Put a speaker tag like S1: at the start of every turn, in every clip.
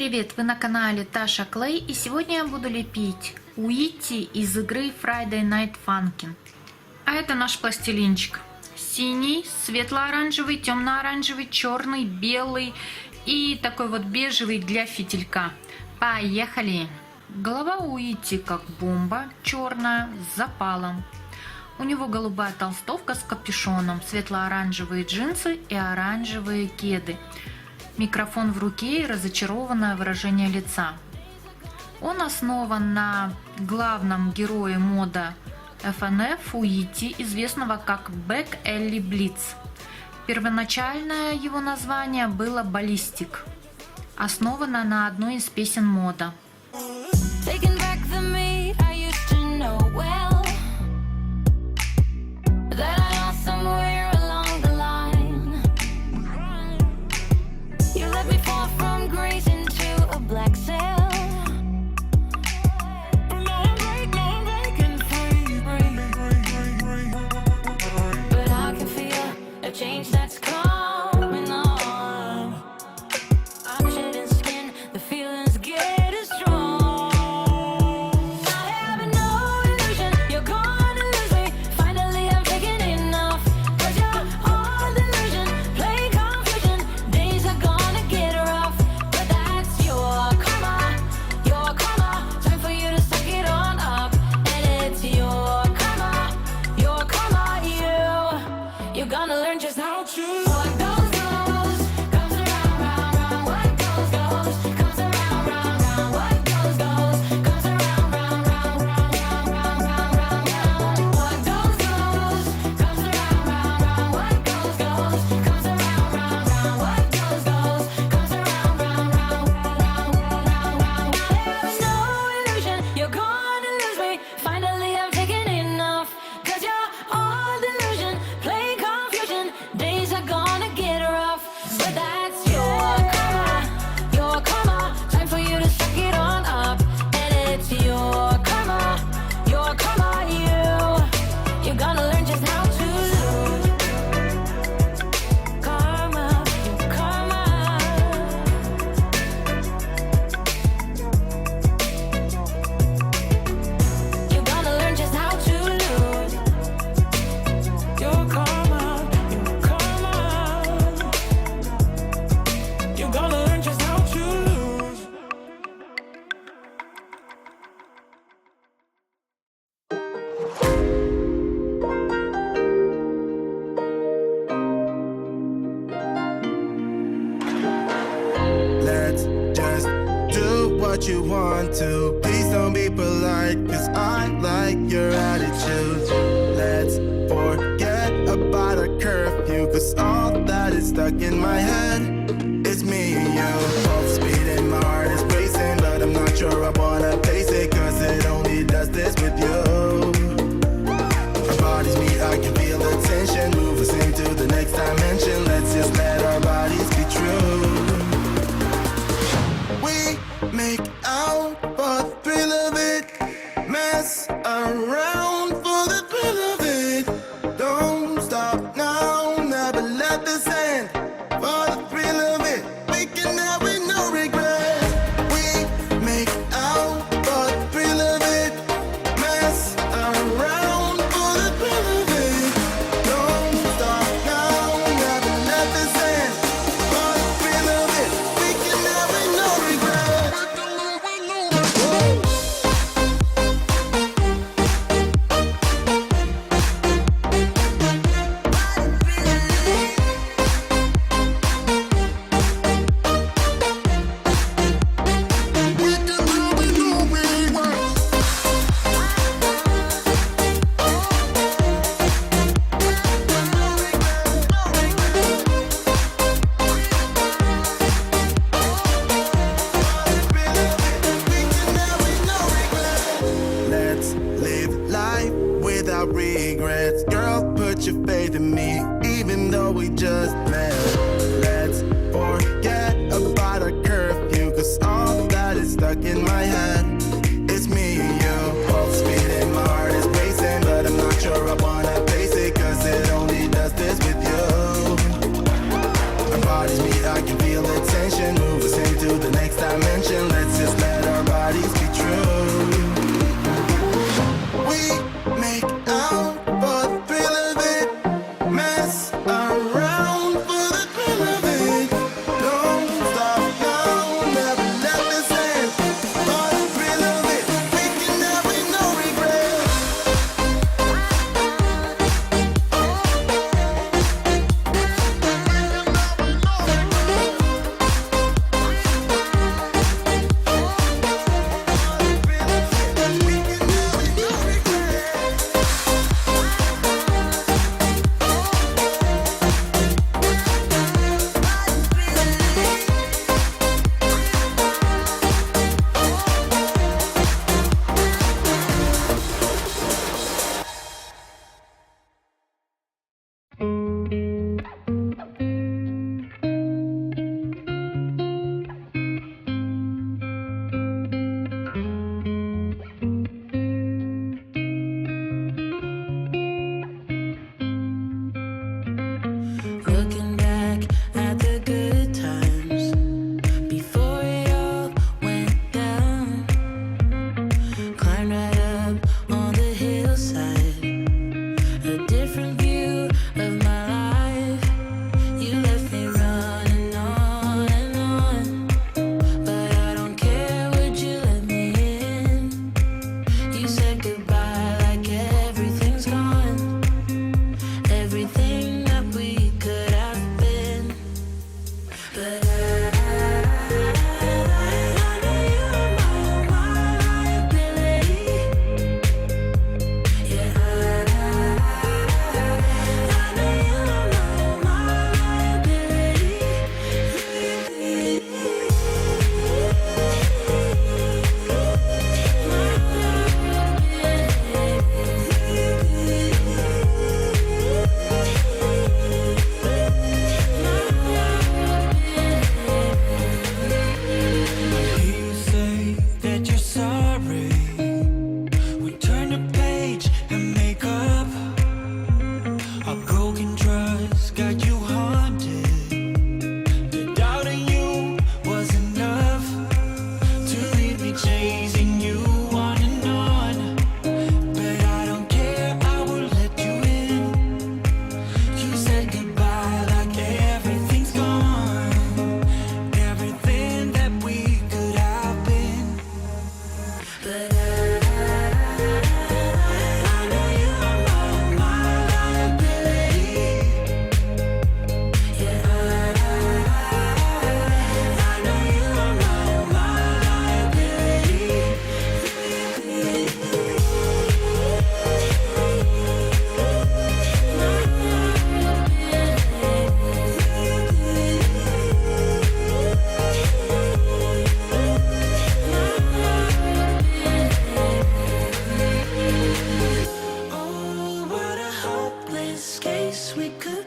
S1: привет! Вы на канале Tasha Clay, и сегодня я буду лепить Уитти из игры Friday Night Funkin. А это наш пластилинчик. Синий, светло-оранжевый, темно-оранжевый, черный, белый и такой вот бежевый для фитилька. Поехали! Голова у Уитти как бомба, черная, с запалом. У него голубая толстовка с капюшоном, светло-оранжевые джинсы и оранжевые кеды. Микрофон в руке и разочарованное выражение лица. Он основан на главном герое мода FNAF Уитти, известного как Бэк Элли Блиц. Первоначальное его название было Баллистик, основано на одной из песен мода.
S2: What you want to. Please don't be polite, cause I like your attitude. Let's forget about a curfew, cause all that is stuck in my head is me and you. Both speed and my heart is racing, but I'm not sure I wanna face it, cause it only does this with you. Our bodies meet, I can feel the tension, move us into the next dimension. Let's just let our bodies be true. We make out for the thrill of it, mess around for the thrill of it. Don't stop now, never let this end. For the thrill of it, we can have it, no regret. We make out for the thrill of it, mess around for the thrill of it. Don't stop now, never let this end. For the thrill of it, we can have it, no regret. Let's live life without regrets. Girl, put your faith in me, even though we just met. Let's forget about a curfew, cause all that is stuck in my head is me and you. Both speed and my heart is racing, but I'm not sure I wanna face it, cause it only does this with you. Our bodies meet, I can feel the tension, move us into the next dimension.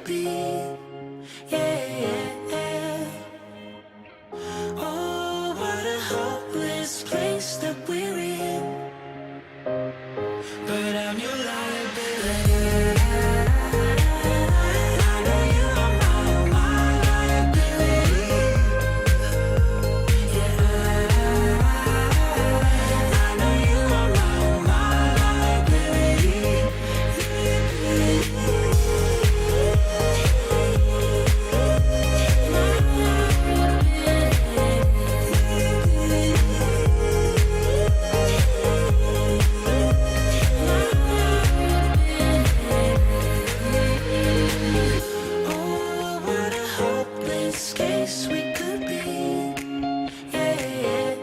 S2: be. Yeah. Oh, what a hopeless place that we're in. But I'm your liability. I know you are my liability. Yeah, I know you are my liability. Oh, what a hopeless case we could be. Yeah.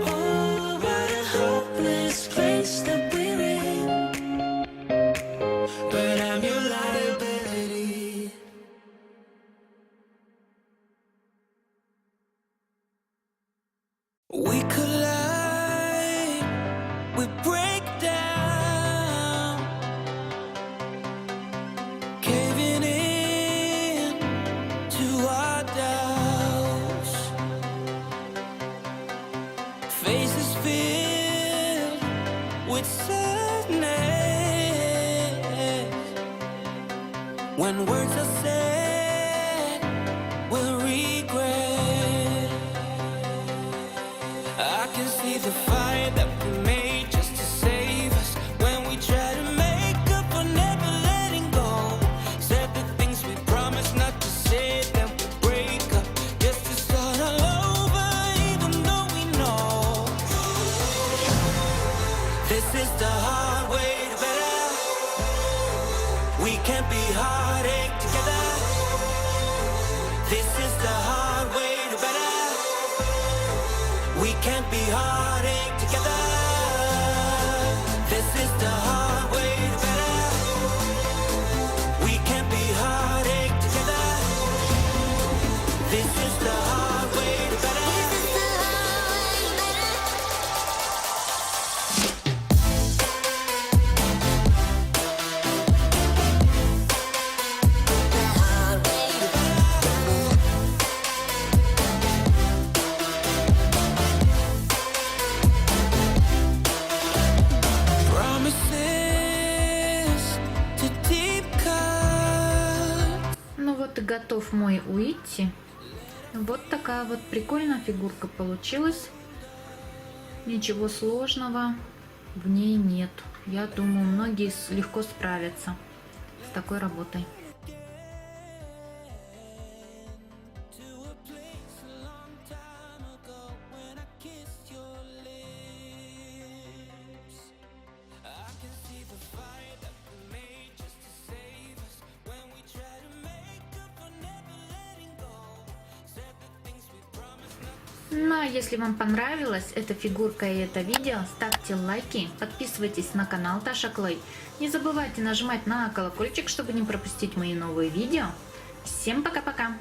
S2: Oh, what a hopeless place that we're in. But I'm your liability. We collide, we break down, caving in to our doubts. Faces filled with sadness. When words are said, we'll regret. I can see the fire that we made just to save us. When we try to make up for never letting go. Said the things we promised not to say, then we break up just to start all over, even though we know this is the hard way to better. We can't be heartache together. This is the hard way to better. We can't be heartache together. This is the hard way to better. We can't be heartache together. This is the hard way to better. Promises to deep cut.
S1: Ну вот и готов мой Уитти. Вот такая вот прикольная фигурка получилась. Ничего сложного в ней нет. Я думаю, многие легко справятся с такой работой. Ну а если вам понравилась эта фигурка и это видео, ставьте лайки, подписывайтесь на канал Таша Clay. Не забывайте нажимать на колокольчик, чтобы не пропустить мои новые видео. Всем пока-пока!